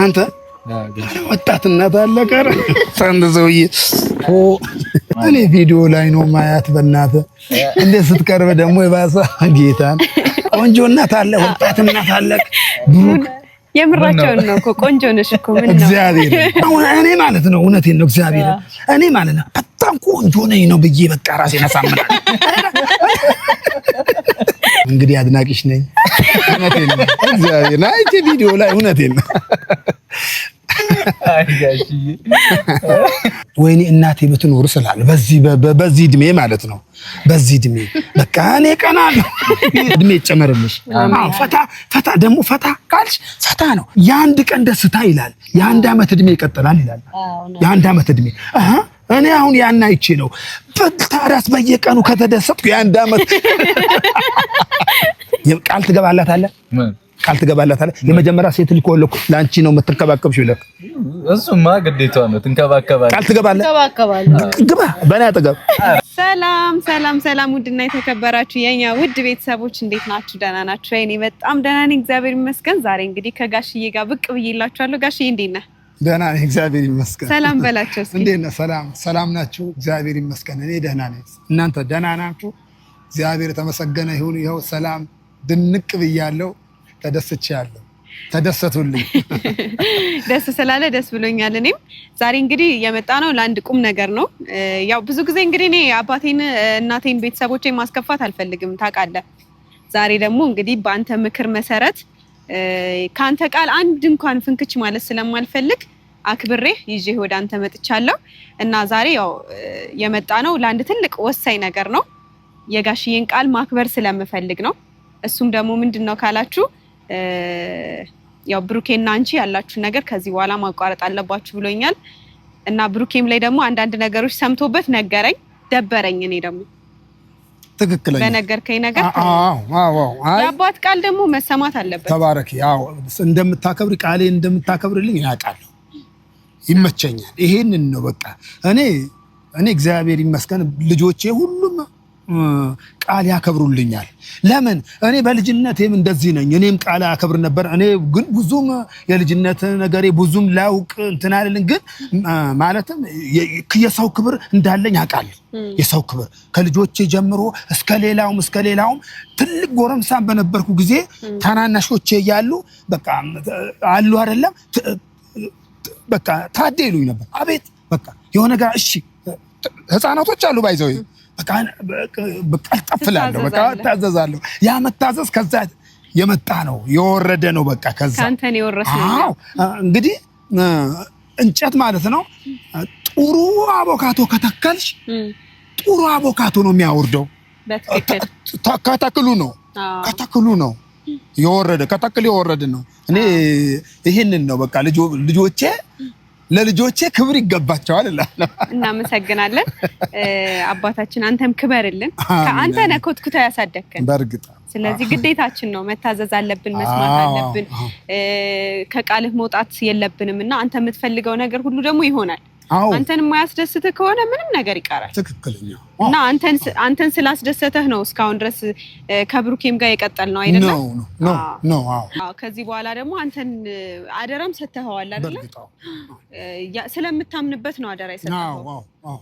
አንተ ወጣትነት አለቀረ ሰውዬ እኔ ቪዲዮ ላይ ነው ማያት በእናትህ እንደ ስትቀርብ ደግሞ የባሰ ጌታን ቆንጆ እናት አለ ወጣት እናት አለ ብሩክ የምራቸውን ነው እኮ ቆንጆ ነሽ እኮ ምን ነው እግዚአብሔር እኔ ማለት ነው እውነቴን ነው እግዚአብሔር እኔ ማለት ነው በጣም ቆንጆ ነኝ ነው ብዬ በቃ ራሴን አሳምናለሁ እንግዲህ አድናቂሽ ነኝ እውነቴን ነው እግዚአብሔር ናይ ቪዲዮ ላይ እውነቴን ነው አይጋሽዬ ወይኔ እናቴ ብትኖር ስላለ በዚህ እድሜ ማለት ነው በዚህ እድሜ በቃ እኔ ቀናለሁ እድሜ ጨመረልሽ ፈታ ደግሞ ፈታ ካልሽ ፈታ ነው የአንድ ቀን ደስታ ይላል የአንድ አመት እድሜ ይቀጥላል ይላል የአንድ አመት እድሜ እኔ አሁን ያን አይቼ ነው በታራስ በየቀኑ ከተደሰትኩ የአንድ አመት ቃል ትገባላታለህ ቃል ትገባላታለህ የመጀመሪያ ሴት ልጅ ኮልኩ ላንቺ ነው የምትከባከብሽው ለክ እሱማ ግዴታው ነው ትንከባከባለህ ቃል ትገባለህ ግባ በእኔ አጠገብ ሰላም ውድና የተከበራችሁ የኛ ውድ ቤተሰቦች እንዴት ናችሁ ደህና ናችሁ እኔ በጣም ደህና ነኝ እግዚአብሔር ይመስገን ዛሬ እንግዲህ ከጋሽዬ ጋር ብቅ ብዬላችኋለሁ ጋሽዬ እንዴት ነህ ደህና ነኝ እግዚአብሔር ይመስገን ሰላም በላቸው እስኪ እንዴት ነህ ሰላም ናችሁ እግዚአብሔር ይመስገን እኔ ደህና ነኝ እናንተ ደህና ናችሁ እግዚአብሔር የተመሰገነ ይሁን ይኸው ሰላም ድንቅ ብያለሁ ተደስቻለሁ ተደሰቱልኝ ደስ ስላለ ደስ ብሎኛል እኔም ዛሬ እንግዲህ የመጣ ነው ለአንድ ቁም ነገር ነው ያው ብዙ ጊዜ እንግዲህ እኔ አባቴን እናቴን ቤተሰቦቼን ማስከፋት አልፈልግም ታውቃለህ ዛሬ ደግሞ እንግዲህ በአንተ ምክር መሰረት ካንተ ቃል አንድ እንኳን ፍንክች ማለት ስለማልፈልግ አክብሬ ይዤ ወደ አንተ መጥቻለሁ እና ዛሬ ያው የመጣ ነው ለአንድ ትልቅ ወሳኝ ነገር ነው የጋሽዬን ቃል ማክበር ስለምፈልግ ነው እሱም ደግሞ ምንድነው ካላችሁ ያው ብሩኬና አንቺ ያላችሁ ነገር ከዚህ በኋላ ማቋረጥ አለባችሁ ብሎኛል እና ብሩኬም ላይ ደግሞ አንዳንድ ነገሮች ሰምቶበት ነገረኝ ደበረኝ እኔ ደግሞ ትክክለኛ በነገርከኝ ነገር አዎ የአባት ቃል ደግሞ መሰማት አለበት ተባረክ ያው እንደምታከብር ቃሌን እንደምታከብርልኝ ያውቃለሁ ይመቸኛል ይሄንን ነው በቃ እኔ እግዚአብሔር ይመስገን ልጆቼ ሁሉም ቃል ያከብሩልኛል ለምን እኔ በልጅነቴም እንደዚህ ነኝ እኔም ቃል አከብር ነበር እኔ ግን ብዙም የልጅነት ነገሬ ብዙም ላውቅ እንትን አይደለም ግን ማለትም የሰው ክብር እንዳለኝ አውቃለሁ የሰው ክብር ከልጆቼ ጀምሮ እስከ ሌላውም ትልቅ ጎረምሳን በነበርኩ ጊዜ ታናናሾቼ ያሉ በቃ አሉ አይደለም በቃ ታደሉኝ ነበር አቤት በቃ የሆነ ጋር እሺ ህፃናቶች አሉ ባይዘው በቃ አልጠፍላለሁ በቃ ታዘዛለሁ ያ መታዘዝ ከዛ የመጣ ነው የወረደ ነው በቃ ከዛ ካንተን የወረስነው እንግዲህ እንጨት ማለት ነው ጥሩ አቮካዶ ከተከልሽ ጥሩ አቮካዶ ነው የሚያወርደው ከተክሉ ነው የወረደ ከተክል የወረደ ነው እኔ ይሄንን ነው በቃ ለልጆቼ ክብር ይገባቸዋል እናመሰግናለን አባታችን አንተም ክበርልን ከአንተ ነኮትኩታ ያሳደከን በርግጥ ስለዚህ ግዴታችን ነው መታዘዝ አለብን መስማት አለብን ከቃልህ መውጣት የለብንምና አንተ የምትፈልገው ነገር ሁሉ ደግሞ ይሆናል አንተን የማያስደስት ከሆነ ምንም ነገር ይቀራል ትክክለኛ እና አንተን ስላስደሰተህ ነው እስካሁን ድረስ ከብሩኬም ጋር የቀጠል ነው አይደል ነው ከዚህ በኋላ ደግሞ አንተን አደራም ሰተኸዋል አይደል ስለምታምንበት ነው አደራ የሰጠኸው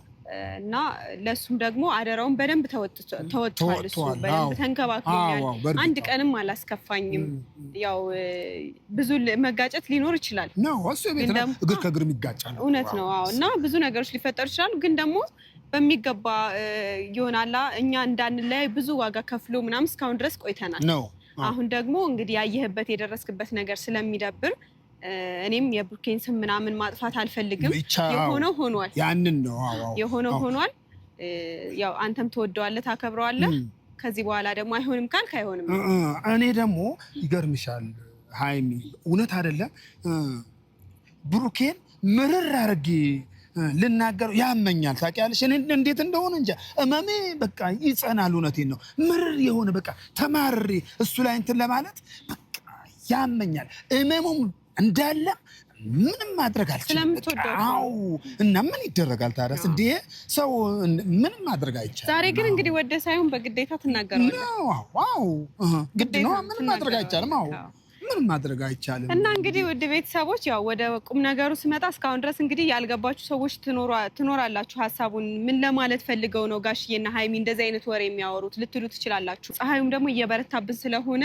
እና ለሱም ደግሞ አደራውን በደንብ ተወጥቷል እሱ በደንብ ተንከባክሎኛል አንድ ቀንም አላስከፋኝም ያው ብዙ መጋጨት ሊኖር ይችላል ነው እሱ ቤት ነው እግር ከእግር የሚጋጫል እውነት ነው እና ብዙ ነገሮች ሊፈጠሩ ይችላሉ ግን ደግሞ በሚገባ ይሆናላ እኛ እንዳንለያይ ብዙ ዋጋ ከፍሎ ምናምን እስካሁን ድረስ ቆይተናል አሁን ደግሞ እንግዲህ ያየህበት የደረስክበት ነገር ስለሚደብር እኔም የብሩኬን ስም ምናምን ማጥፋት አልፈልግም የሆነው ሆኗል ያንን ነው የሆነው ሆኗል ያው አንተም ተወደዋለህ ታከብረዋለህ ከዚህ በኋላ ደግሞ አይሆንም ካልክ አይሆንም እኔ ደግሞ ይገርምሻል ሃይሚ እውነት አይደለም ብሩኬን ምርር አርጌ ልናገር ያመኛል ታውቂያለሽ እኔ እንዴት እንደሆነ እንጃ እመሜ በቃ ይጸናል እውነቴን ነው ምርር የሆነ በቃ ተማርሬ እሱ ላይ እንትን ለማለት በቃ ያመኛል እመሙም እንዳለ ምንም ማድረግ አልችልም እና ምን ይደረጋል ታዲያ እንዴ ሰው ምንም ማድረግ አይቻልም ዛሬ ግን እንግዲህ ወደ ሳይሆን በግዴታ ትናገራለህ ዋው ግድ ነው ምንም ማድረግ አይቻልም ምን ማድረግ አይቻልም። እና እንግዲህ ውድ ቤተሰቦች ያው ወደ ቁም ነገሩ ስመጣ እስካሁን ድረስ እንግዲህ ያልገባችሁ ሰዎች ትኖራላችሁ። ሀሳቡን ምን ለማለት ፈልገው ነው ጋሽዬና ሀይሚ እንደዚህ አይነት ወሬ የሚያወሩት ልትሉ ትችላላችሁ። ፀሐዩም ደግሞ እየበረታብን ስለሆነ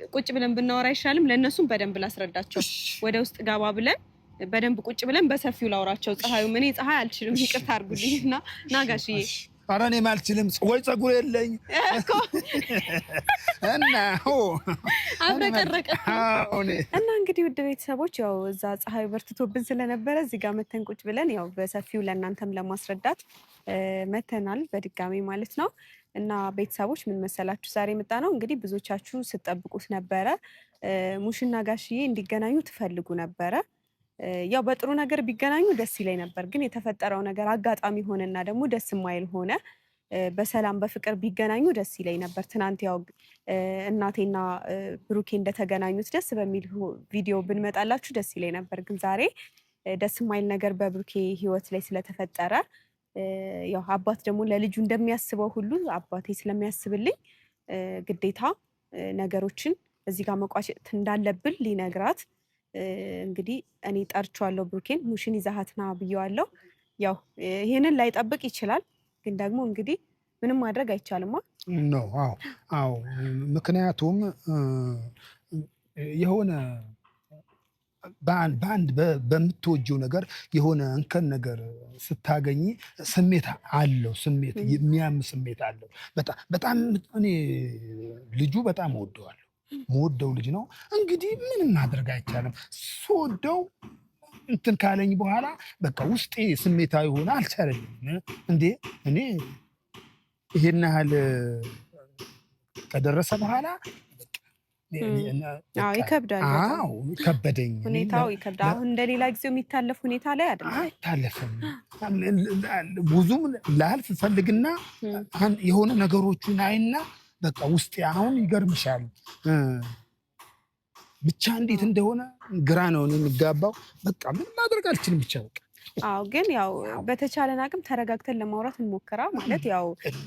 ቁጭ ብለን ብናወራ አይሻልም? ለእነሱም በደንብ ላስረዳቸው። ወደ ውስጥ ገባ ብለን በደንብ ቁጭ ብለን በሰፊው ላውራቸው። ፀሐዩም እኔ ፀሐይ አልችልም ይቅርታ አድርጉልኝና ና ጋሽዬ ኧረ እኔም አልችልም ወይ ፀጉር የለኝ እኮ እና አብረቀረቀ እና እንግዲህ ውድ ቤተሰቦች ያው እዛ ፀሐዩ በርትቶብን ስለነበረ እዚህ ጋር መተን ቁጭ ብለን ያው በሰፊው ለእናንተም ለማስረዳት መተናል በድጋሚ ማለት ነው። እና ቤተሰቦች ምን መሰላችሁ ዛሬ መጣ ነው እንግዲህ ብዙዎቻችሁ ስትጠብቁት ነበረ። ሙሽና ጋሽዬ እንዲገናኙ ትፈልጉ ነበረ። ያው በጥሩ ነገር ቢገናኙ ደስ ይለኝ ነበር፣ ግን የተፈጠረው ነገር አጋጣሚ ሆነና ደግሞ ደስ የማይል ሆነ። በሰላም በፍቅር ቢገናኙ ደስ ይለኝ ነበር። ትናንት ያው እናቴና ብሩኬ እንደተገናኙት ደስ በሚል ቪዲዮ ብንመጣላችሁ ደስ ይለኝ ነበር፣ ግን ዛሬ ደስ የማይል ነገር በብሩኬ ሕይወት ላይ ስለተፈጠረ ያው አባት ደግሞ ለልጁ እንደሚያስበው ሁሉ አባቴ ስለሚያስብልኝ ግዴታ ነገሮችን እዚህ ጋር መቋጨት እንዳለብን ሊነግራት እንግዲህ እኔ ጠርቼዋለሁ። ብሩኬን ሙሽን ይዛሃትና ብየዋለሁ። ያው ይሄንን ላይጠብቅ ይችላል፣ ግን ደግሞ እንግዲህ ምንም ማድረግ አይቻልም ነው። አዎ ምክንያቱም የሆነ በአንድ በምትወጂው ነገር የሆነ እንከን ነገር ስታገኝ ስሜት አለው። ስሜት የሚያም ስሜት አለው። በጣም እኔ ልጁ በጣም እወደዋለሁ። መወደው ልጅ ነው። እንግዲህ ምንም ማድረግ አይቻልም። ስወደው እንትን ካለኝ በኋላ በቃ ውስጤ ስሜታዊ ሆነ አልቻለኝም። እንዴ እኔ ይሄን ያህል ከደረሰ በኋላ ይከብዳል። ከበደኝ። ሁኔታው ይከብዳል። አሁን እንደሌላ ጊዜው የሚታለፍ ሁኔታ ላይ አይደለም። አይታለፍም። ብዙም ላልፍ ፈልግና የሆነ ነገሮቹን አይና በቃ ውስጤ አሁን ይገርምሻል ብቻ እንዴት እንደሆነ ግራ ነው የሚጋባው። በቃ ምን ማድረግ አልችልም ብቻ በቃ። አዎ ግን ያው በተቻለን አቅም ተረጋግተን ለማውራት እንሞክራ። ማለት ያው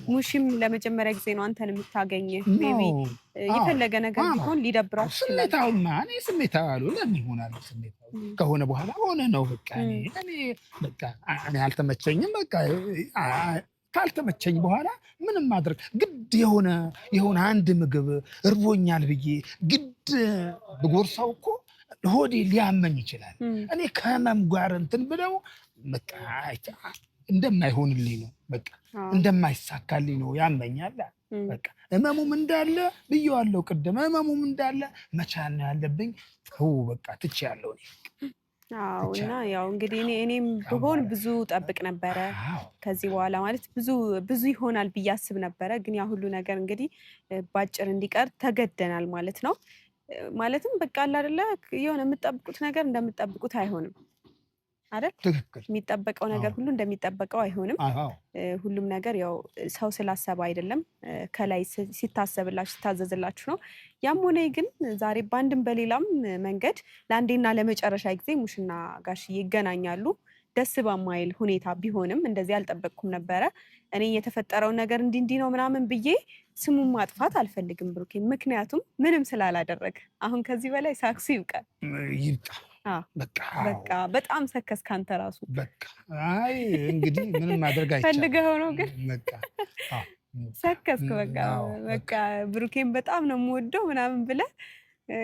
ሙሽም ለመጀመሪያ ጊዜ ነው አንተን የምታገኝህ። ሜቢ የፈለገ ነገር ቢሆን ሊደብራት ይችላል። ስሜታውማ እኔ ስሜታው አሉ ለምን ይሆናል? ስሜታው ከሆነ በኋላ ሆነ ነው በቃ። እኔ በቃ እኔ አልተመቸኝም በቃ። ካልተመቸኝ በኋላ ምንም ማድረግ ግድ የሆነ አንድ ምግብ እርቦኛል ብዬ ግድ ብጎርሳው እኮ ሆዴ ሊያመኝ ይችላል። እኔ ከህመም ጋር እንትን ብለው በቃ እንደማይሆንልኝ ነው በቃ እንደማይሳካልኝ ነው ያመኛል። በቃ ህመሙም እንዳለ ብየዋለሁ ቅድም። ህመሙም እንዳለ መቻል ነው ያለብኝ። በቃ ትቼያለሁ እኔ። አዎ እና ያው እንግዲህ እኔም ብሆን ብዙ ጠብቅ ነበረ ከዚህ በኋላ ማለት ብዙ ይሆናል ብዬ አስብ ነበረ። ግን ያ ሁሉ ነገር እንግዲህ ባጭር እንዲቀር ተገደናል ማለት ነው። ማለትም በቃ አለ አይደለ የሆነ የምትጠብቁት ነገር እንደምትጠብቁት አይሆንም አይደል? የሚጠበቀው ነገር ሁሉ እንደሚጠበቀው አይሆንም። ሁሉም ነገር ያው ሰው ስላሰበ አይደለም፣ ከላይ ሲታሰብላችሁ ሲታዘዝላችሁ ነው። ያም ሆነ ግን ዛሬ በአንድም በሌላም መንገድ ለአንዴና ለመጨረሻ ጊዜ ሙሽና ጋሽዬ ይገናኛሉ። ደስ በማይል ሁኔታ ቢሆንም እንደዚህ አልጠበቅኩም ነበረ። እኔ የተፈጠረው ነገር እንዲህ ነው ምናምን ብዬ ስሙን ማጥፋት አልፈልግም ብሩኬ፣ ምክንያቱም ምንም ስላላደረገ። አሁን ከዚህ በላይ ሳክሱ ይብቃል። በቃ በጣም ሰከስ ካንተ ራሱ በቃ። አይ እንግዲህ ምንም ማድረግ አይቻልም። ፈልገው ነው ግን በቃ ሰከስክ። በቃ ብሩኬን በጣም ነው የምወደው ምናምን ብለህ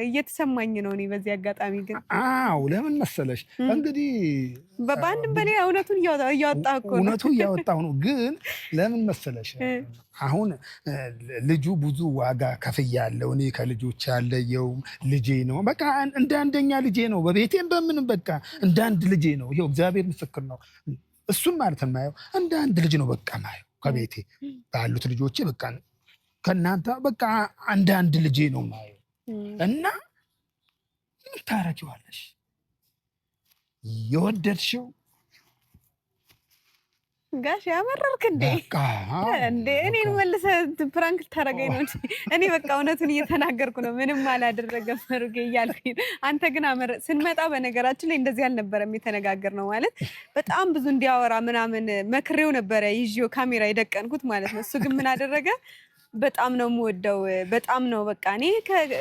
እየተሰማኝ ነው እኔ በዚህ አጋጣሚ። ግን ለምን መሰለሽ እንግዲህ በአንድም በሌላ እውነቱን እያወጣሁ ነው። ግን ለምን መሰለሽ አሁን ልጁ ብዙ ዋጋ ከፍያለሁ እኔ። ከልጆች ያለየው ልጄ ነው በቃ እንደ አንደኛ ልጄ ነው። በቤቴም በምንም በቃ እንደ አንድ ልጄ ነው። ይኸው እግዚአብሔር ምስክር ነው። እሱም ማለት የማየው እንደ አንድ ልጅ ነው በቃ ማየው። ከቤቴ ባሉት ልጆቼ በቃ ከእናንተ በቃ እንደ አንድ ልጄ ነው ማየው። እና ምን ታረጊዋለሽ? የወደድሽው ጋሽ ያመረርክ እንዴ እኔን መልሰህ ፕራንክ ታረገኝ ነው እንጂ እኔ በቃ እውነቱን እየተናገርኩ ነው። ምንም አላደረገም ፈርጌ እያልኩኝ። አንተ ግን ስንመጣ በነገራችን ላይ እንደዚህ አልነበረም የተነጋገርነው። ማለት በጣም ብዙ እንዲያወራ ምናምን መክሬው ነበረ ይዤው ካሜራ የደቀንኩት ማለት ነው። እሱ ግን ምን አደረገ? በጣም ነው የምወደው። በጣም ነው በቃ እኔ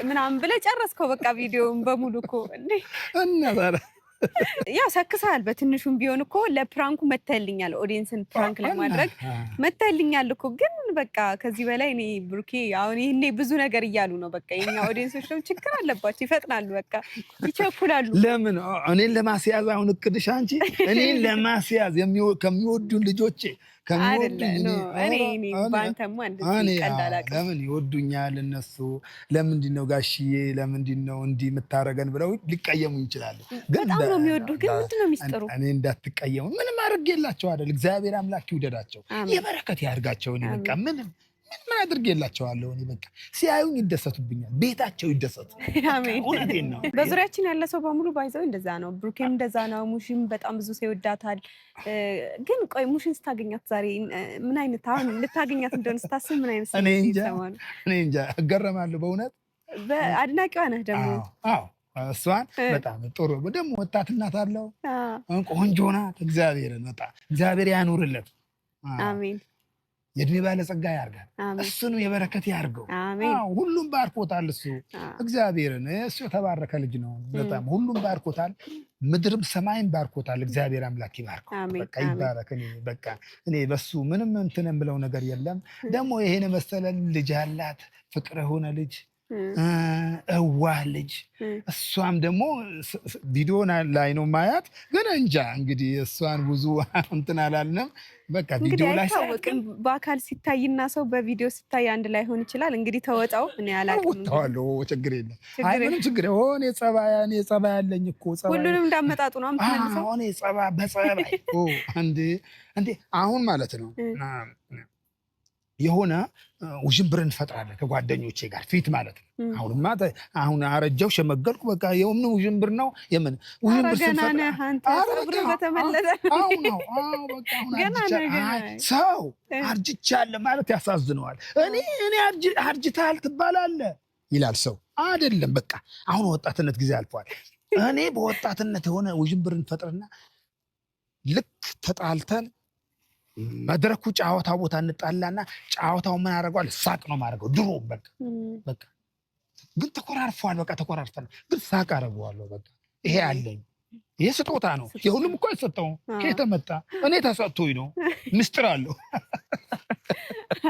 ምናምን ብለህ ጨረስከው በቃ ቪዲዮውን በሙሉ እኮ እንዴ እና ታዲያ ያው ሰክሰሃል። በትንሹም ቢሆን እኮ ለፕራንኩ መተልኛል፣ ኦዲየንስን ፕራንክ ለማድረግ መተልኛል እኮ። ግን በቃ ከዚህ በላይ እኔ ብሩኬ አሁን ይሄኔ ብዙ ነገር እያሉ ነው። በቃ የኛ ኦዲየንሶች ደግሞ ችግር አለባቸው፣ ይፈጥናሉ፣ በቃ ይቸኩላሉ። ለምን እኔን ለማስያዝ አሁን እቅድሽ አንቺ እኔን ለማስያዝ ከሚወዱን ልጆቼ ከሚወዱኝ እኔ ባንተማ እንደዚህ ቀላላቀ ለምን ይወዱኛል እነሱ። ለምንድን ነው ጋሽዬ ለምንድን ነው እንዲህ የምታረገን ብለው ሊቀየሙ ይችላሉ። በጣም ነው የሚወዱህ። ግን ምንድን ነው ሚስጥሩ? እኔ እንዳትቀየሙ ምንም አድርጌላቸው አይደል። እግዚአብሔር አምላክ ይውደዳቸው፣ የበረከት ያድርጋቸው። እኔ በቃ ምንም አድርጌላቸዋለሁ። እኔ በቃ ሲያዩኝ ይደሰቱብኛል፣ ቤታቸው ይደሰቱ። አሜን። እውነቴን ነው። በዙሪያችን ያለ ሰው በሙሉ ባይዘው እንደዛ ነው። ብሩኬም እንደዛ ነው። ሙሽም በጣም ብዙ ሰው ይወዳታል። ግን ቆይ ሙሽን ስታገኛት ዛሬ ምን አይነት አሁን ልታገኛት እንደሆነ ስታስብ ምን አይነት እኔ እንጃ እገረማለሁ በእውነት። አድናቂዋ ነህ ደግሞ? አዎ እሷን በጣም ጥሩ ደግሞ ወጣት እናት አለው፣ ቆንጆ ናት። እግዚአብሔርን በጣም እግዚአብሔር ያኑርለት። አሜን። የእድሜ ባለጸጋ ያርጋል፣ እሱንም የበረከት ያርገው። ሁሉም ባርኮታል እሱ እግዚአብሔርን። እሱ የተባረከ ልጅ ነው በጣም ሁሉም ባርኮታል፣ ምድርም ሰማይም ባርኮታል። እግዚአብሔር አምላክ ይባርከው፣ በቃ ይባረክ። በቃ እኔ በሱ ምንም እንትን የምለው ነገር የለም። ደግሞ ይሄን መሰለ ልጅ አላት፣ ፍቅር የሆነ ልጅ፣ እዋህ ልጅ። እሷም ደግሞ ቪዲዮ ላይ ነው ማያት፣ ግን እንጃ እንግዲህ እሷን ብዙ እንትን አላልንም። በቃ ቪዲዮ ላይ አይታወቅም። በአካል ሲታይና ሰው በቪዲዮ ሲታይ አንድ ላይ ሆን ይችላል። እንግዲህ ተወጣው እኔ አላውቅም። ተዋለው ችግር የለም። አይ ምንም ችግር ሆነ። ጸባይ ያለኝ እኮ ጸባይ ሁሉንም እንዳመጣጡ ነው አምጥተው ሆነ በጸባይ እንዴ አሁን ማለት ነው የሆነ ውዥንብር እንፈጥራለን ከጓደኞቼ ጋር ፊት ማለት ነው። አሁን አረጃው ሸመገልኩ በቃ የምን ውዥንብር ነው የምን ውዥንብር ሰው አርጅቻለሁ ማለት ያሳዝነዋል። እኔ አርጅታል ትባላለህ ይላል ሰው አይደለም። በቃ አሁን ወጣትነት ጊዜ አልፏል። እኔ በወጣትነት የሆነ ውዥንብር እንፈጥርና ልክ ተጣልተን መድረኩ ጫዋታ ቦታ እንጣላና ጫዋታው ምን አደረገዋል? ሳቅ ነው ማድረገው። ድሮ በቃ ግን ተኮራርፏል። በቃ ተኮራርፈን ግን ሳቅ አደረገዋለሁ። በቃ ይሄ አለኝ። ይሄ ስጦታ ነው። የሁሉም እኮ አይሰጠውም። ከየት መጣ? እኔ ተሰጥቶኝ ነው። ምስጢር አለው።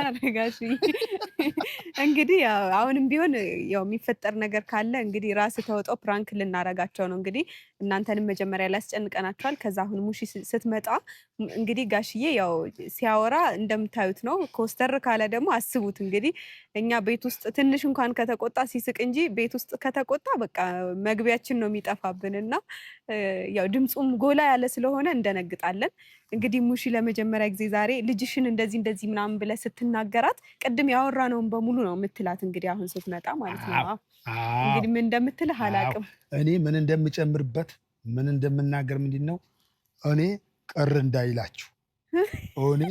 አረጋሽ እንግዲህ አሁንም ቢሆን ያው የሚፈጠር ነገር ካለ እንግዲህ ራስ ተወጣው ፕራንክ ልናረጋቸው ነው። እንግዲህ እናንተንም መጀመሪያ ላይ አስጨንቀናችኋል። ከዛ አሁን ሙሺ ስትመጣ እንግዲህ ጋሽዬ ያው ሲያወራ እንደምታዩት ነው። ኮስተር ካለ ደግሞ አስቡት እንግዲህ እኛ ቤት ውስጥ ትንሽ እንኳን ከተቆጣ ሲስቅ እንጂ ቤት ውስጥ ከተቆጣ በቃ መግቢያችን ነው የሚጠፋብንና ያው ድምጹም ጎላ ያለ ስለሆነ እንደነግጣለን። እንግዲህ ሙሺ ለመጀመሪያ ጊዜ ዛሬ ልጅሽን እንደዚህ ምናምን ብለህ ስትናገራት ቅድም ያወራነውን በሙሉ ነው የምትላት። እንግዲህ አሁን ስትመጣ ማለት ነው እንግዲህ ምን እንደምትልህ አላውቅም። እኔ ምን እንደምጨምርበት ምን እንደምናገር ምንድን ነው እኔ ቅር እንዳይላችሁ እኔ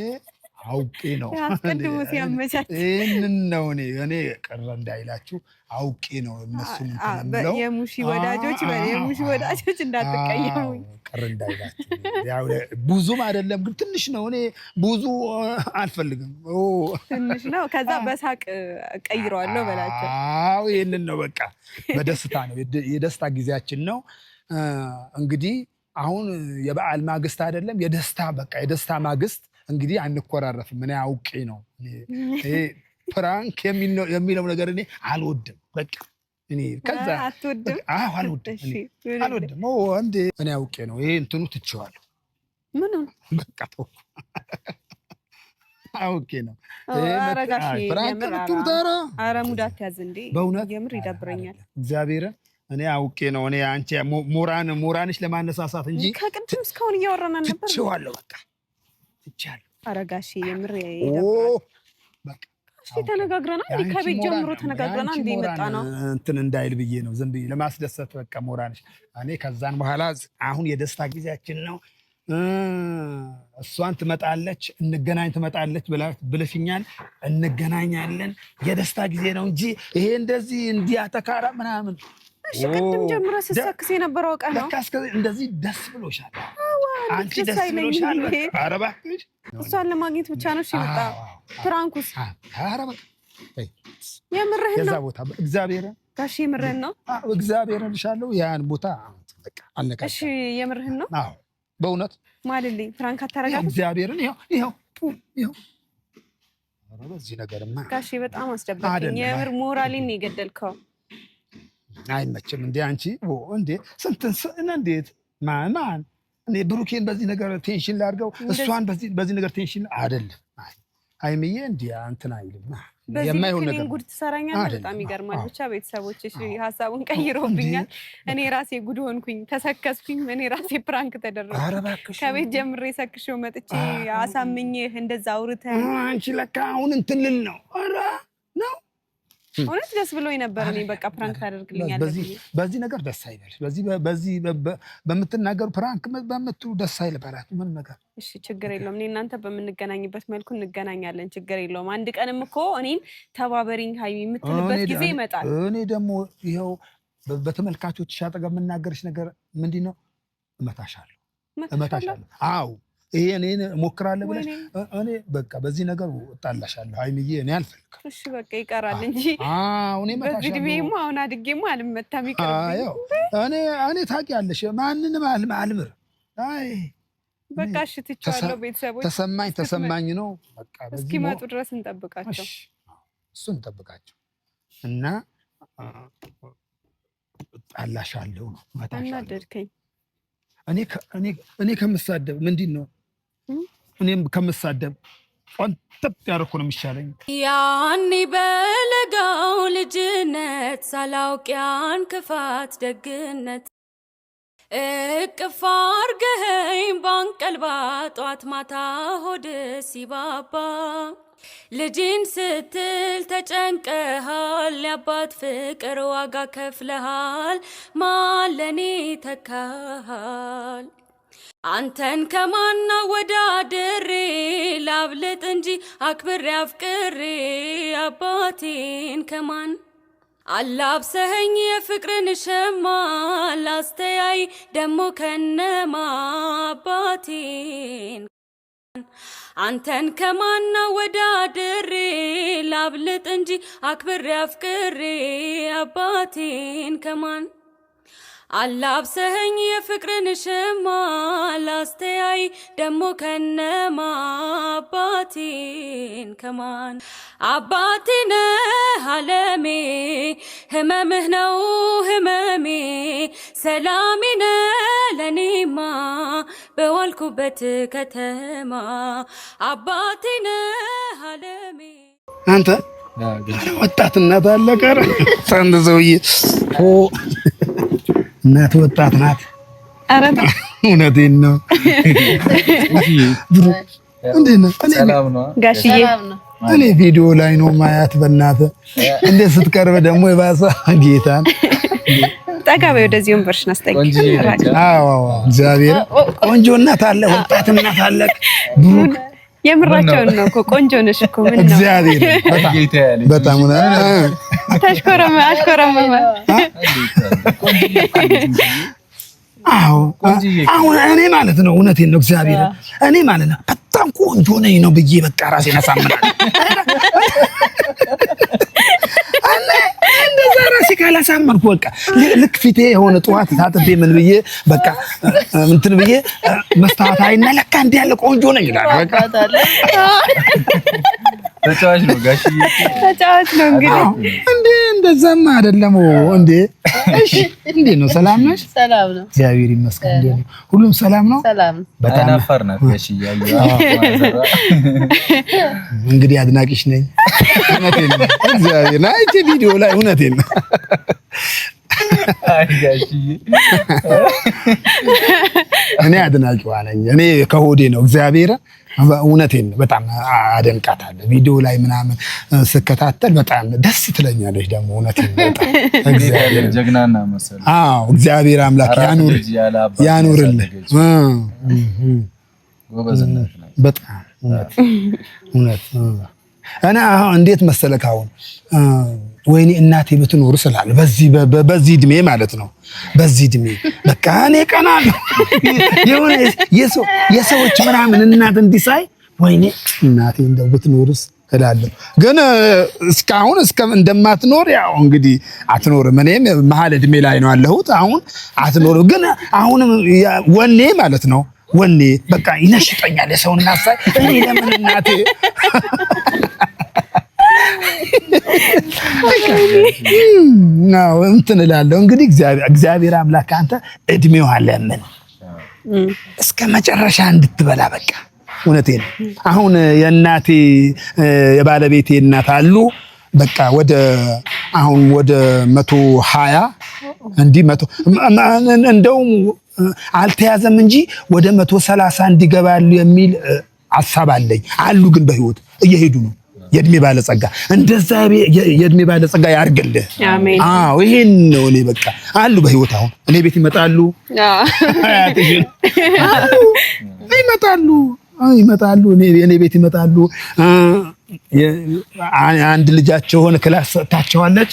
አውቄ ነው አስቀድሞ ሲያመቻች ይሄንን ነው እኔ ቅር እንዳይላችሁ አውቄ ነው እነሱን ተነምለው የሙሺ ወዳጆች እንዳትቀየሙኝ ቅር እንዳይላችሁ። ያው ብዙም አይደለም ግን ትንሽ ነው። እኔ ብዙ አልፈልግም። ትንሽ ነው። ከዛ በሳቅ ቀይረዋለሁ በላቸው። አዎ ይሄንን ነው በቃ በደስታ ነው። የደስታ ጊዜያችን ነው እንግዲህ አሁን የበዓል ማግስት አይደለም፣ የደስታ ማግስት እንግዲህ አንኮራረፍም። እኔ አውቄ ነው ይሄ ፕራንክ የሚለው ነገር እኔ አልወድም። በቃ እኔ ከዛ አትወድም? አዎ አልወድም። እኔ አውቄ ነው ይሄ እንትኑ ትቼዋለሁ። ምን በቃ ተው አውቄ ነው አረጋሽ ፕራንክ ኧረ ሙዳት ያዝ እንዴ በእውነት የምር ይደብረኛል። እግዚአብሔርን እኔ አውቄ ነው። እኔ አንቺ ሞራንሽ ለማነሳሳት እንጂ ከቅድም እስካሁን እያወራን ነበር። ትቼዋለሁ በቃ ትቼዋለሁ። አረጋሽ የምር ይደብራል። በቃ እሺ ተነጋግረናል። ከቤት ጀምሮ ተነጋግረናል። እንደ መጣ ነው እንትን እንዳይል ብዬ ነው ዝም ብዬ ለማስደሰት በቃ ሞራንሽ እኔ ከዛን በኋላ አሁን የደስታ ጊዜያችን ነው። እሷን ትመጣለች ብለሽኛል። እንገናኛለን። የደስታ ጊዜ ነው እንጂ ይሄ እንደዚህ እንዲያተካራ ምናምን እሺ ቅድም ጀምሮ ስትሰክስ የነበረው ቀን ነው። በቃ እንደዚህ ደስ ብሎሻል። አንቺ ደስ ብሎሻል። ኧረ እባክሽ እሷን ለማግኘት ብቻ ነው እሺ። መጣ ፕራንኩስ ኧረ በቃ የምርህን ነው? የዛ ቦታ እግዚአብሔር ጋሽ የምርህን ነው? እግዚአብሔር ልሻለሁ ያን ቦታ በቃ አነቃ። እሺ የምርህን ነው? አዎ በእውነት ማልልኝ ፍራንክ አታረጋም? እግዚአብሔርን ይኸው በዚህ ነገርማ ጋሽ በጣም አስደበቀኝ። የምር ሞራሌን ነው የገደልከው። አይመችም እንዴ አንቺ እንዴ እንዴት ማን እኔ ብሩኬን በዚህ ነገር ቴንሽን ላድርገው እሷን በዚህ ነገር ቴንሽን አይደለም። አይምዬ እንዴ እንትን አይልም የማይሆን ነገር ጉድ ትሰራኛለህ። በጣም ይገርማል። ብቻ ቤተሰቦች ሀሳቡን ቀይረውብኛል። እኔ ራሴ ጉድ ሆንኩኝ፣ ተሰከስኩኝ። እኔ ራሴ ፕራንክ ተደረገ። ከቤት ጀምሬ ሰክሼው መጥቼ አሳምኜህ እንደዛ አውርተህ አንቺ ለካ አሁን እንትን ልል ነው። ኧረ ነው እውነት ደስ ብሎኝ ነበር። እኔ በቃ ፕራንክ ታደርግልኛለህ። በዚህ ነገር ደስ አይበልሽ። በዚህ በምትናገሩ ፕራንክ በምትሉ ደስ አይልባላት ምን ነገር። እሺ ችግር የለውም። እኔ እናንተ በምንገናኝበት መልኩ እንገናኛለን። ችግር የለውም። አንድ ቀንም እኮ እኔን ተባበሪኝ ሀይሚ የምትልበት ጊዜ ይመጣል። እኔ ደግሞ ይኸው በተመልካቾች አጠገብ የምናገርሽ ነገር ምንድን ነው? እመታሻለሁ። አዎ ይሄ እኔን እሞክራለሁ ብለሽ እኔ በቃ በዚህ ነገር እጣላሻለሁ ሀይሚዬ። እኔ አልፈልግም። እሺ በቃ ይቀራል እንጂ እኔ በዚህ ዕድሜማ አሁን አድጌማ አልመታም። ይቀርብኝ። እኔ ታውቂያለሽ ማንንም አልምር። አይ በቃ እሺ ትቼዋለሁ። ቤተሰቦች ተሰማኝ ነው በቃ እስኪመጡ ድረስ እንጠብቃቸው። እሱን እንጠብቃቸው እና እጣላሻለሁ ነው መታሻለሁ። እናደድከኝ። እኔ ከምሳደብ ምንድን ነው እኔም ከምሳደብ ቆንጠጥ ያደረኩ ነው የሚሻለኝ። ያኔ በለጋው ልጅነት ሳላውቅ ያን ክፋት ደግነት እቅፍ አርገኸኝ ባንቀልባ ጧት ማታ ሆድ ሲባባ ልጅን ስትል ተጨንቀሃል፣ ያባት ፍቅር ዋጋ ከፍለሃል፣ ማለኔ ተካሃል። አንተን ከማና ወዳድሬ ላብልጥ እንጂ አክብሬ አፍቅሬ አባቴን ከማን አላብሰኸኝ የፍቅርን ሸማ ላስተያይ ደሞ ከነማ አባቴን አንተን ከማና ወዳድሬ ላብልጥ እንጂ አክብሬ አፍቅሬ አባቴን ከማን አላብሰኸኝ የፍቅርን ሸማ ላስተያይ ደሞ ከነማ አባቴን ከማን አባቴ ነህ ዓለሜ ህመምህ ነው ህመሜ ሰላሜ ነህ ለኔማ በዋልኩበት ከተማ አባቴ ነህ ዓለሜ። አንተ ወጣትነት አለቀረ ሳንተ ሰውዬ እናት ወጣት ናት። ኧረ እውነቴን ነው። እንዴት ነህ? ሰላም ነው ጋሽዬ? እኔ ቪዲዮ ላይ ነው ማያት። በእናትህ እንዴት ስትቀርብ ደግሞ የባሰ ጌታን ጠጋ በይ ወደዚህ ወንበርሽን አስጠጊ። አዎ እግዚአብሔር ቆንጆ እናት አለ፣ ወጣት እናት አለ። ብሩክ የምራቸውን ነው እኮ ቆንጆ ነሽ እኮ ምን ነው እግዚአብሔር በጣም አሽኮረመ አሁን እኔ ማለት ነው እውነቴን ነው እግዚአብሔር እኔ ማለት ነው በጣም ቆንጆ ነኝ ነው ብዬ በቃ ራሴን አሳምናለሁ። እንደዛ ራሴ ካላሳመንኩ በቃ ልክ ፊቴ የሆነ ጠዋት ታጥቤ ምን ብዬ በቃ እንትን ብዬ መስታወት አይና ለካ እንዲህ ያለ ቆንጆ ነኝ ይላል። በቃ ተጫዋች ነው ጋሽዬ፣ ተጫዋች ነው እንግዲህ። እንዴ እንደዛማ አይደለም እንዴ? እሺ እንዴ ነው? ሰላም ነሽ? ሰላም ነው እግዚአብሔር ይመስገን። እንዴ ነው ሁሉም ሰላም ነው? ሰላም። በጣም አናፋር ናት ጋሽዬ። እንግዲህ አድናቂሽ ነኝ። እውነቴን ነው እግዚአብሔር ላይ ቪዲዮ ላይ እውነቴን ነው። አይ ጋሽዬ እኔ አድናቂዋ ነኝ። እኔ ከሆዴ ነው እግዚአብሔር እውነቴን ነው። በጣም አደንቃታለሁ። ቪዲዮ ላይ ምናምን ስከታተል በጣም ደስ ትለኛለች። ደግሞ እውነቴን ነው በጣም እግዚአብሔር ጀግናና መሰለ። አዎ እግዚአብሔር አምላክ ያኑርልህ። ጎበዝነት ነው በጣም እውነት። እኔ አሁን እንዴት መሰለህ አሁን ወይኔ እናቴ ብትኖር ስላለ በዚህ እድሜ ማለት ነው። በዚህ እድሜ በቃ እኔ ቀናለሁ የሆነ የሰዎች ምናምን እናት እንዲሳይ ወይኔ እናቴ እንደው ብትኖርስ እላለሁ። ግን እስካሁን እንደማትኖር ያው እንግዲህ አትኖርም። እኔም መሀል እድሜ ላይ ነው ያለሁት። አሁን አትኖርም። ግን አሁንም ወኔ ማለት ነው ወኔ በቃ ይነሽጠኛል የሰውን ሀሳብ እኔ ለምን እናቴ ነው እንትን እላለሁ። እንግዲህ እግዚአብሔር አምላክ አንተ እድሜው አለምን እስከ መጨረሻ እንድትበላ በቃ እውነቴን ነው። አሁን የእናቴ የባለቤቴ እናት አሉ በቃ አሁን ወደ 120 እንዲህ እንደውም አልተያዘም እንጂ ወደ 130 እንዲገባሉ የሚል ሐሳብ አለኝ። አሉ ግን በህይወት እየሄዱ ነው። የእድሜ ባለጸጋ እንደዛ የእድሜ ባለጸጋ ያርግልህ። አሜን። አዎ ይሄን ነው። እኔ በቃ አሉ በህይወት አሁን እኔ ቤት ይመጣሉ። ይመጣሉ እኔ ቤት ይመጣሉ። አንድ ልጃቸው ሆነ ክላስ ሰጥታቸዋለች።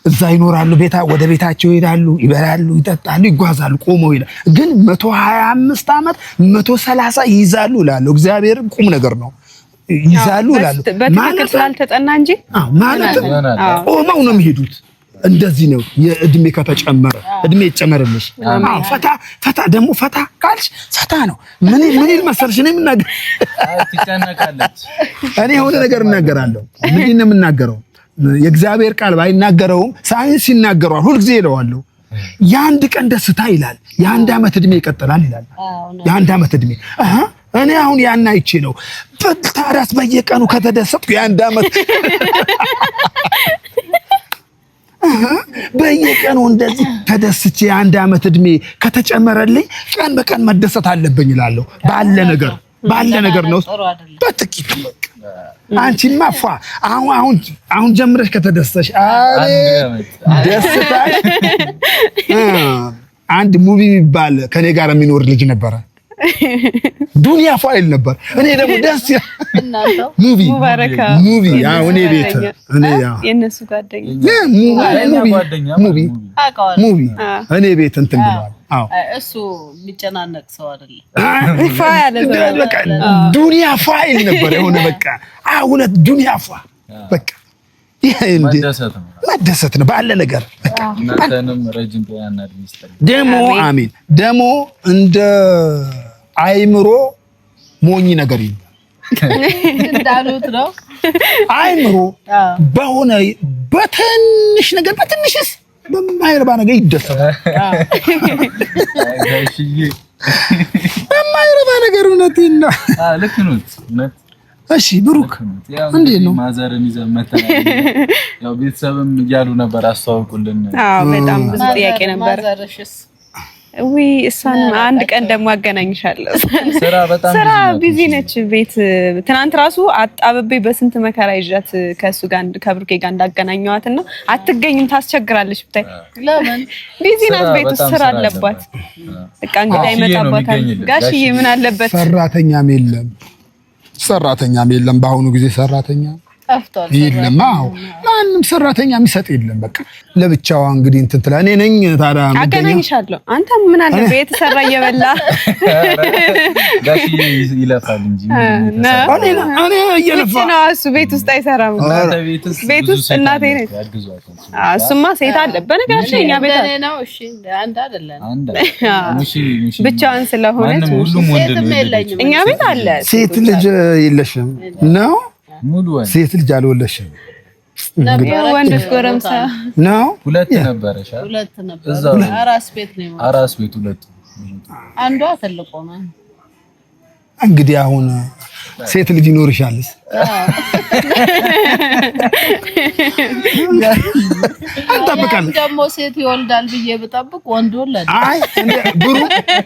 እዛ ይኖራሉ። ወደ ቤታቸው ይሄዳሉ፣ ይበላሉ፣ ይጠጣሉ፣ ይጓዛሉ። ቆመው ይላል ግን 125 ዓመት 130 ይይዛሉ እላለሁ። እግዚአብሔር ቁም ነገር ነው። ይዛሉ እላለሁ በትክክል ስላልተጠና እንጂ ማለት ቆመው ነው የሚሄዱት። እንደዚህ ነው የእድሜ ከተጨመረ እድሜ ይጨመርልሽ። ፈታ ደግሞ ፈታ ካልሽ ፈታ ነው። ምን መሰልሽ እኔ የምናገር እኔ የሆነ ነገር እናገራለሁ። ምንድን ነው የምናገረው? የእግዚአብሔር ቃል ባይናገረውም ሳይንስ ይናገረዋል። ሁልጊዜ ይለዋለሁ። የአንድ ቀን ደስታ ይላል የአንድ ዓመት እድሜ ይቀጥላል ይላል። የአንድ ዓመት እድሜ እኔ አሁን ያን አይቼ ነው ታዲያስ በየቀኑ ከተደሰትኩ የአንድ ዓመት በየቀኑ እንደዚህ ተደስቼ የአንድ ዓመት እድሜ ከተጨመረልኝ ቀን በቀን መደሰት አለብኝ እላለሁ። ባለ ነገር ነው በጥቂቱ በቃ አንቺማ አሁን ጀምረሽ ከተደሰሽ ደስታሽ። አንድ ሙቪ የሚባል ከኔ ጋር የሚኖር ልጅ ነበረ። ዱንያ ፋይል ነበር። እኔ ደግሞ ደስ ሙቪ እኔ ቤት የነሱ ጓደኛ ሙቪ እኔ ቤት እንትን ብለዋል። እሱ የሚጨናነቅ ሰው አይደለም። ዱንያ ፋይል ነበር የሆነ በቃ እውነት ዱንያ ፋ በቃ መደሰት ነው ባለ ነገር ደሞ አሜን። ደሞ እንደ አይምሮ ሞኝ ነገር እንዳሉት ነው። አይምሮ በሆነ በትንሽ ነገር በትንሽስ በማይረባ ነገር ይደሰታል። በማይረባ ነገር እውነቴን ነው። ልክ ነው። እሺ ብሩክ እንዴት ነው? ማዘርን ይዘን መተናል። ያው ቤተሰብም እያሉ ነበር አስተዋውቁልን። በጣም ብዙ ጥያቄ ነበር። እሷን አንድ ቀን ደግሞ አገናኝሻለሁ። ስራ ቢዚ ነች ቤት። ትናንት ራሱ አጣብቤ በስንት መከራ ይዣት ከሱ ጋር ከብሩኬ ጋር እንዳገናኘዋትና አትገኝም፣ ታስቸግራለች ብታይ። ለምን ቢዚ ናት፣ ቤት ውስጥ ስራ አለባት። በቃ እንግዳ ይመጣባታል። ጋሽዬ ምን አለበት? ሰራተኛም የለም በአሁኑ ጊዜ ሰራተኛ ጠፍቷል። የለም። ማንም ሰራተኛ የሚሰጥ የለም። በቃ ለብቻዋ እንግዲህ እንትን ትላ እኔ ነኝ ታዲያ አገናኝሻለሁ። አንተ ምን አለበት የተሰራ እየበላ ጋሽዬ ይለፋል እንጂ እኔ እየለፋ ነው። እሱ ቤት ውስጥ አይሰራም። ቤት ውስጥ እናቴ ነች። እሱማ ሴት አለ። በነገራችን እኛ ቤት አለ ነው። እሺ አንድ አይደለም ብቻዋን ስለሆነች ሁሉም ወንድ ነው። እኛ ቤት አለ። ሴት ልጅ የለሽም ነው? ሴት ልጅ አልወለሽም? ወንድስ ጎረምሳ ነው? ሁለት ነበረሽ? ሁለት ነበር። አራስ ቤት ሁለት። አንዷ ትልቁ ነው። እንግዲህ አሁን ሴት ልጅ ይኖርሻልስ? አንጠብቃለን። ደግሞ ሴት ይወልዳል ብዬ ብጠብቅ ወንድ ወለደ። አይ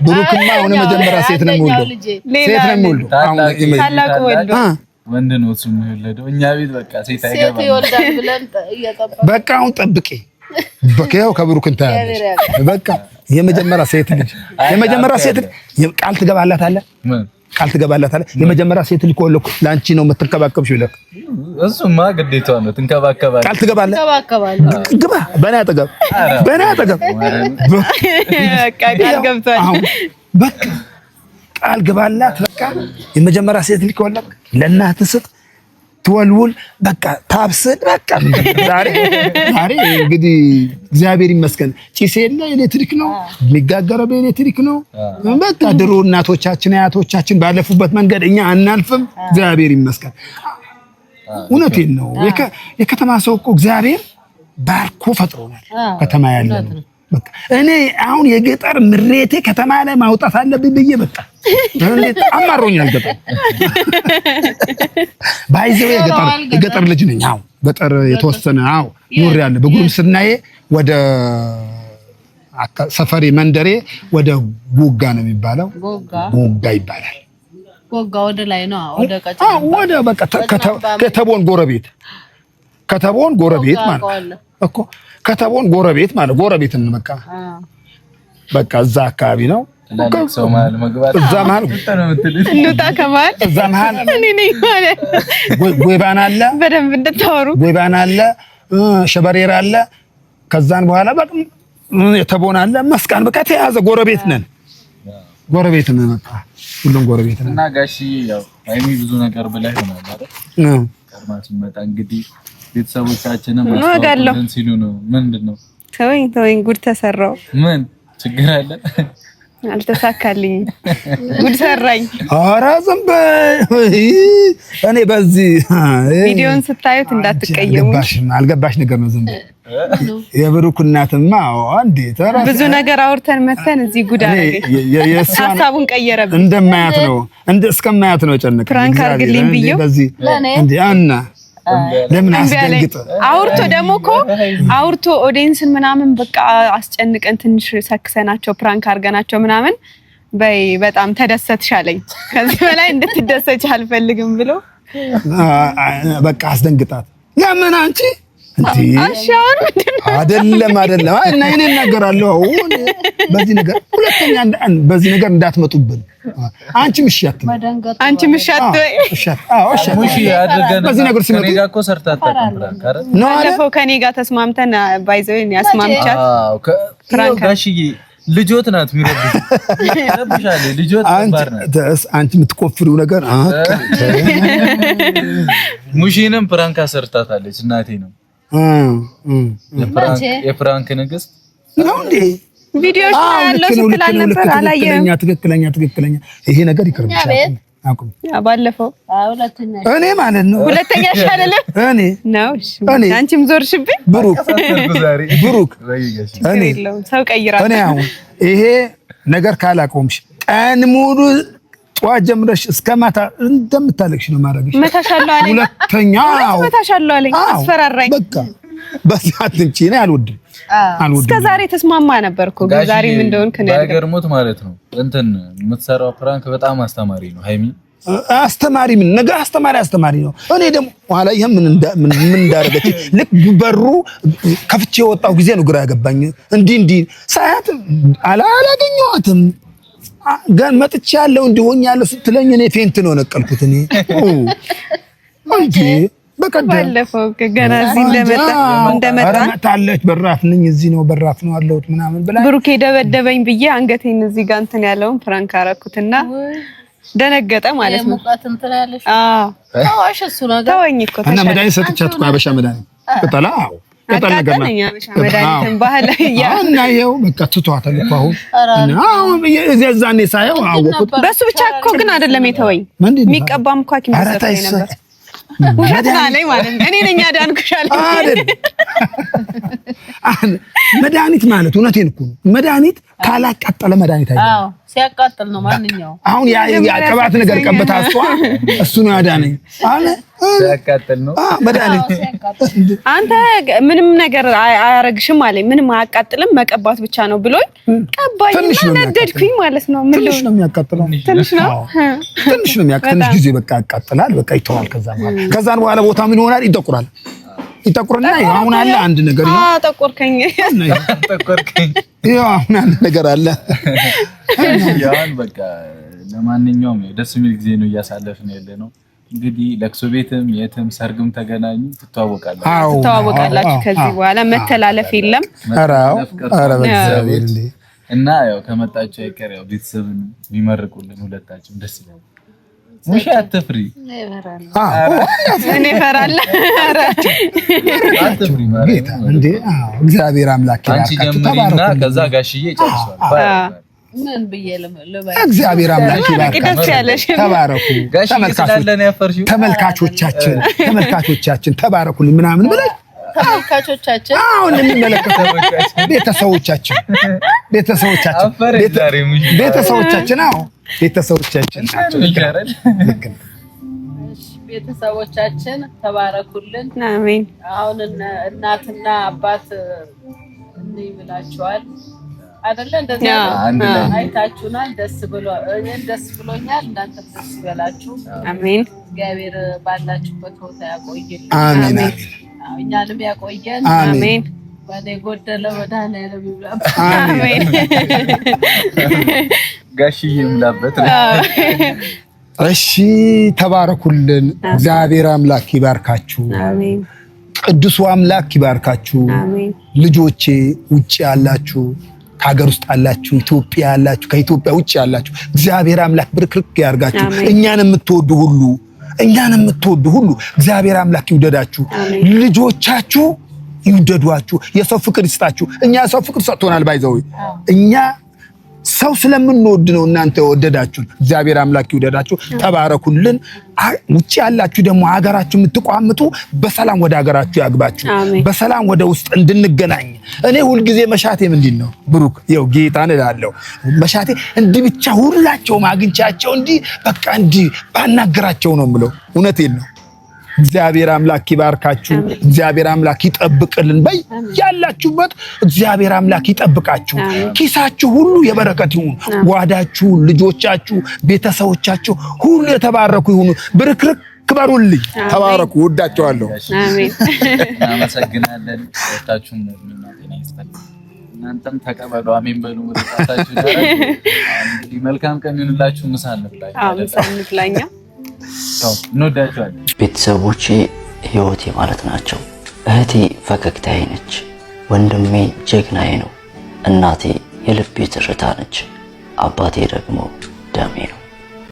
ብሩክማ አሁን መጀመሪያ ሴት ነው የሚወልደው። ሴት ነው የሚወልደው። አሁን ታላቁ ወልዶ ወንድ ነው እሱ የሚወለደው። እኛ ቤት በቃ ሴት አይገባም። ሴት ይወልዳል ብለን እየጠበቅን በቃ አሁን ጠብቄ በቃው ከብሩክ እንታያለሽ። በቃ የመጀመሪያ ሴት ልጅ ቃል ትገባላታለህ። ቃል ትገባላታለህ። የመጀመሪያ ሴት ልጅ ከወለድኩ ለአንቺ ነው የምትንከባከብሽው ይለክ። እሱማ ግዴታው ነው። ትንከባከባለህ። ቃል ትገባለህ። ግባ በእኔ አጠገብ በቃ ቃል ገብቷል። በቃ ቃል ግባላት። በቃ የመጀመሪያ ሴት ልጅ ከወለድክ ለእናትህ ስጥ። ትወልውል በቃ ታብስል በቃ ዛሬ እንግዲህ እግዚአብሔር ይመስገን ጭስ የለ ኤሌክትሪክ ነው የሚጋገረው በኤሌክትሪክ ነው። በቃ ድሮ እናቶቻችን አያቶቻችን ባለፉበት መንገድ እኛ አናልፍም። እግዚአብሔር ይመስገን። እውነቴን ነው። የከተማ ሰው እኮ እግዚአብሔር ባርኮ ፈጥሮናል። ከተማ ያለ ነው በቃ እኔ አሁን የገጠር ምሬቴ ከተማ ላይ ማውጣት አለብኝ ብዬ በቃ አማሮኛል። ገጠር ባይዘው የገጠር ልጅ ነኝ። አዎ ገጠር የተወሰነ ኑር ያለ በጉርምስናዬ ወደ ሰፈሬ መንደሬ ወደ ጎጋ ነው የሚባለው። ጎጋ ይባላል። ጎጋ ወደ ላይ ነው ወደ ቀጭ ወደ በቃ ከተቦን ጎረቤት ማለት እኮ ከተቦን ጎረቤት ማለት ጎረቤት ነው። በቃ እዛ አካባቢ ነው። ሰው ማለት መግባት እዛ ማለት እንውጣ ከማል እዛ ማለት እኔ ነኝ ማለት ጎይባን አለ በደንብ እንድታወሩ ጎይባን አለ ሸበሬራ አለ። ከዛን በኋላ በቃ የተቦን አለ መስቃን በቃ ተያዘ ጎረቤት ነን። ጎረቤት ነን በቃ ሁሉም ጎረቤት ነን። እና ጋሺ ያው ሃይሚ ብዙ ነገር ብለህ ነው ማለት ቀርማት መጣ እንግዲህ ቤተሰቦቻችንን ማስተዋወቅን ሲሉ ነው። ምንድነው ተወኝ ጉድ ተሰራው። ምን ችግር አለ? አልተሳካልኝ ጉድ ሰራኝ። ኧረ ዝም በይ። እኔ በዚህ ቪዲዮን ስታዩት እንዳትቀየሙ። አልገባሽ ነገር ነው። ዝም በይ። የብሩክ እናትማ አንዴ ብዙ ነገር አውርተን መተን እዚህ ጉድ አደረገኝ። ሀሳቡን ቀየረብኝ። እስከማያት ነው ጨነቀኝ። ፕራንክ አድርግልኝ ብዬው እንዴ አና ለምን አስደንግጥ አውርቶ ደግሞ እኮ አውርቶ ኦዲየንስን ምናምን በቃ አስጨንቀን ትንሽ ሰክሰናቸው ፕራንክ አድርገናቸው ምናምን በይ በጣም ተደሰትሻለኝ ከዚህ በላይ እንድትደሰች አልፈልግም ብሎ በቃ አስደንግጣት። ለምን አንቺ እንዴ አሻውን አይደለም እና እኔ እናገራለሁ በዚህ ነገር ሁለተኛ በዚህ ነገር እንዳትመጡብን። አንቺም እሺ ሙሺ አድርገን በዚህ ነገር ሲመጡ ከኔ ጋር እኮ ሰርታት ተቀምራን ካረ ነው አለፈው ከኔ ጋር ተስማምተን ባይዘውን ያስማምቻት ፕራንክ ጋሽዬ ልጆት ናት የሚረብሻል ልጆት ባርናት። አንቺ የምትቆፍሪው ነገር ሙሺንም ፕራንክ አሰርታታለች እናቴ ነው የፕራንክ ንግስት ነው እንዴ ቪዲዮሽ ያለው ስትላል ነበር አላየም። ትክክለኛ ይሄ ነገር ይቀርብሻል። አቁም ባለፈው ሁለተኛ እኔ ማለት ነው ሁለተኛ ሻለለ እኔ ነው አንቺም ዞርሽብኝ። ብሩክ እኔ ሰው ቀይራለሁ። እኔ አሁን ይሄ ነገር ካላቆምሽ ቀን ሙሉ ጧት ጀምረሽ እስከ ማታ እንደምታለቅሽ ነው ማድረግሽ። መታሻለሁ አለኝ። ሁለተኛ መታሻለሁ አለኝ። አስፈራራኝ። በቃ በዛት እንጂ እኔ አልወድም። እስከ ዛሬ ተስማማ ነበርኩ ግን ዛሬ ምን እንደሆንክ ነው ያገርሞት ማለት ነው። እንትን የምትሰራው ፕራንክ በጣም አስተማሪ ነው ሃይሚ። አስተማሪ ምን ነገር አስተማሪ ነው። እኔ ደግሞ ኋላ ይሄ ምን እንዳደረገች ልክ በሩ ከፍቼ የወጣው ጊዜ ነው ግራ ያገባኝ። እንዲህ ሳያት አላገኘኋትም። ገን መጥቻ ያለው እንዲሆን ያለው ስትለኝ እኔ ፌንት ነው ነቀልኩት። እኔ እንዴ በቀደም ባለፈው ገና እዚህ እንደመጣለች በራፍ ነኝ እዚህ ነው በራፍ ነው አለሁት ምናምን ብላ ብሩኬ ደበደበኝ ብዬ አንገቴን እዚህ ጋር እንትን ያለውን ፍራንክ አረኩትና ደነገጠ ማለት ነው። ሙቀት እንትን ያለሽ ታዋሽ እሱ ነገር ተወኝ እኮ እና መድኃኒት ሰጥቻት እኮ አበሻ መድኃኒት ቅጠላው ቅጠል ነገር ነው መድኃኒትን ባህላዊ እና ይኸው በቃ ትቷታል እኮ አሁን የዛኔ ሳየው አወኩት። በሱ ብቻ እኮ ግን አይደለም የተወኝ የሚቀባም እኮ ሐኪም ሰጥቶኝ ነበር። ውሸት ላይ ማለት ነው። እኔ ነኝ ያዳንኩሻል አይደል? መድኃኒት ማለት እውነቴን እኮ ነው። መድኃኒት ካላቃጠለ መድኃኒት አይደለም። አዎ ሲያቃጥል ነው ማንኛው። አሁን ያ ቅባት ነገር ቀበታ እሱ ነው ያዳነኝ አለ። ሲያቃጥል ነው መድኃኒት። አንተ ምንም ነገር አያረግሽም አለኝ። ምንም አያቃጥልም መቀባት ብቻ ነው ብሎኝ ቀባኝ። ነደድኩኝ ማለት ነው። ምን ትንሽ ነው የሚያቃጥለው? ትንሽ ነው ትንሽ ጊዜ በቃ ያቃጥላል። በቃ ይተዋል። ከዛን በኋላ ቦታ ምን ይሆናል? ይጠቁርና አሁን አለ አንድ ነገር ነው። ጠቆርከኝ። ይሄው አሁን አንድ ነገር አለ። ያን በቃ ለማንኛውም ደስ የሚል ጊዜ ነው እያሳለፍን ያለ ነው። እንግዲህ ለቅሶ ቤትም የትም ሰርግም ተገናኙ ትተዋወቃላችሁ። ከዚህ በኋላ መተላለፍ የለም። ኧረ በእግዚአብሔር እና ያው ከመጣችሁ አይቀር ያው ቤተሰብን ቢመርቁልን ሁለታችን ደስ ይላል። ሙሽ አትፍሪ። እኔ እፈራለሁ። አትፍሪ ጌታ እንዴ እግዚአብሔር አምላክ አንቺ ጀምሪና ከዛ ጋሽዬ ጨርሷል። ምን ብዬ ልበል? እግዚአብሔር አምላክ ይባርካችሁ። ተባረኩ። ተመልካቾቻችን ተባረኩልኝ ምናምን ብለሽ ተመልካቾቻችን አሁን የሚመለከተው ቤተሰቦቻችን ቤተሰቦቻችን ተባረኩልን። አሜን። አሁን እናትና አባት እንይ ብላችኋል አይደለ? እንደዚህ አይታችሁናል። ደስ ብሎኛል። እናንተም ደስ ይበላችሁ። አሜን። እግዚአብሔር ባላችሁበት ቦታ ያቆየን። አሜን። እኛንም ያቆየን። አሜን። ባለ ጎደለ መድኃኒዓለም ይብላ። አሜን። ጋሽዬ ይምላበት። እሺ ተባረኩልን። እግዚአብሔር አምላክ ይባርካችሁ። አሜን። ቅዱሱ አምላክ ይባርካችሁ። አሜን። ልጆቼ ውጪ ያላችሁ ከሀገር ውስጥ ያላችሁ ኢትዮጵያ ያላችሁ ከኢትዮጵያ ውጪ ያላችሁ እግዚአብሔር አምላክ ብርክርክ ያርጋችሁ። እኛን የምትወዱ ሁሉ እግዚአብሔር አምላክ ይውደዳችሁ። ልጆቻችሁ ይውደዷችሁ። የሰው ፍቅር ይስጣችሁ። እኛ ሰው ፍቅር ሰጥቶናል። ባይዘው እኛ ሰው ስለምንወድ ነው እናንተ ወደዳችሁ። እግዚአብሔር አምላክ ይውደዳችሁ። ተባረኩልን። ውጪ ያላችሁ ደግሞ ሀገራችሁ የምትቋምጡ በሰላም ወደ ሀገራችሁ ያግባችሁ። በሰላም ወደ ውስጥ እንድንገናኝ እኔ ሁልጊዜ መሻቴ ምንድን ነው ብሩክ ይኸው ጌታን እላለሁ። መሻቴ እንዲህ ብቻ ሁላቸውም አግኝቻቸው እንዲህ በቃ እንዲህ ባናገራቸው ነው የምለው። እውነቴን ነው። እግዚአብሔር አምላክ ይባርካችሁ። እግዚአብሔር አምላክ ይጠብቅልን። ያላችሁበት እግዚአብሔር አምላክ ይጠብቃችሁ። ኪሳችሁ ሁሉ የበረከት ይሁን። ጓዳችሁ፣ ልጆቻችሁ፣ ቤተሰቦቻችሁ ሁሉ የተባረኩ ይሁኑ። ብርክርክ በሩልኝ። ተባረኩ። ወዳችኋለሁ። አሜን። እናመሰግናለን። ወጣችሁም ነው ጤና ይስጥልኝ። እናንተም ተቀበሉ። አሜን በሉ። ወጣታችሁ እንግዲህ መልካም ቀን ይሁንላችሁ። ምሳ እንብላኛ። ቤተሰቦቼ ህይወቴ ማለት ናቸው። እህቴ ፈገግታዬ ነች። ወንድሜ ጀግናዬ ነው። እናቴ የልቤ ትርታ ነች። አባቴ ደግሞ ደሜ ነው።